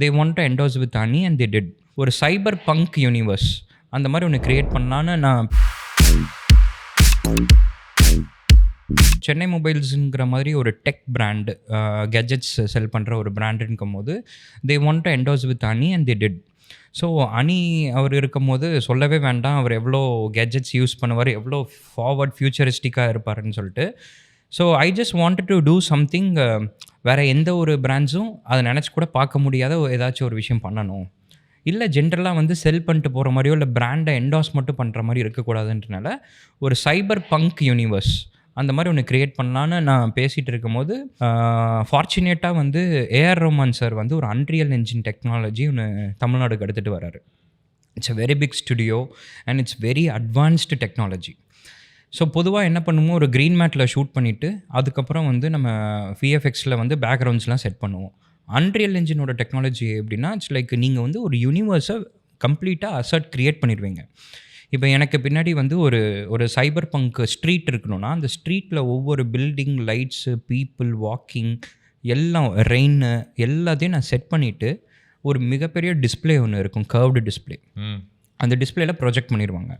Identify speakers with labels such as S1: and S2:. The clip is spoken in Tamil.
S1: தே வாண்ட் டு என்டோஸ் வித் அனி அண்ட் தே டிட். ஒரு சைபர் பங்க் யூனிவர்ஸ் அந்த மாதிரி ஒன்று கிரியேட் பண்ணலான்னு நான் சென்னை மொபைல்ஸுங்கிற மாதிரி ஒரு டெக் பிராண்டு, கெஜெட்ஸ் செல் பண்ணுற ஒரு பிராண்டுங்கும் போது தே வாண்ட் டு என்டோஸ் வித் அனி அண்ட் தே டிட். ஸோ அனி அவர் இருக்கும் போது சொல்லவே வேண்டாம், அவர் எவ்வளோ கெஜெட்ஸ் யூஸ் பண்ணுவார், எவ்வளோ ஃபார்வர்ட் ஃபியூச்சரிஸ்டிக்காக இருப்பாருன்னு சொல்லிட்டு. So I just wanted to do something, வேறு எந்த ஒரு பிராண்ட்ஸும் அதை நினச்சி கூட பார்க்க முடியாத ஏதாச்சும் ஒரு விஷயம் பண்ணணும். இல்லை ஜென்ரலாக வந்து செல் பண்ணிட்டு போகிற மாதிரியோ இல்லை பிராண்டை என்டாஸ் மட்டும் பண்ணுற மாதிரி இருக்கக்கூடாதுன்றனால ஒரு சைபர் பங்க் யூனிவர்ஸ் அந்த மாதிரி ஒன்று க்ரியேட் பண்ணலான்னு நான் பேசிகிட்டு இருக்கும்போது ஃபார்ச்சுனேட்டாக வந்து ஏஆர் ரஹ்மான் சார் வந்து ஒரு அன்ரியல் என்ஜின் டெக்னாலஜி ஒன்று தமிழ்நாடுக்கு எடுத்துகிட்டு வராரு. It's a very big studio and it's very advanced technology. So பொதுவாக என்ன பண்ணுவோம், ஒரு க்ரீன் மேட்டில் ஷூட் பண்ணிவிட்டு அதுக்கப்புறம் வந்து நம்ம விஎஃப்எக்ஸில் வந்து பேக்ரவுண்ட்ஸ்லாம் செட் பண்ணுவோம். அன்ரியல் என்ஜினோட டெக்னாலஜி எப்படின்னா, இட்ஸ் லைக் நீங்கள் வந்து ஒரு யூனிவர்ஸை கம்ப்ளீட்டாக அசர்ட் க்ரியேட் பண்ணிடுவீங்க. இப்போ எனக்கு பின்னாடி வந்து ஒரு சைபர் பங்க் ஸ்ட்ரீட் இருக்கணும்னா அந்த ஸ்ட்ரீட்டில் ஒவ்வொரு பில்டிங், லைட்ஸு, பீப்புள், வாக்கிங் எல்லாம், ரெயின் எல்லாத்தையும் நான் செட் பண்ணிவிட்டு ஒரு மிகப்பெரிய டிஸ்பிளே ஒன்று இருக்கும், கர்வ்டு டிஸ்பிளே. அந்த டிஸ்பிளேல ப்ரொஜெக்ட் பண்ணிடுவாங்க.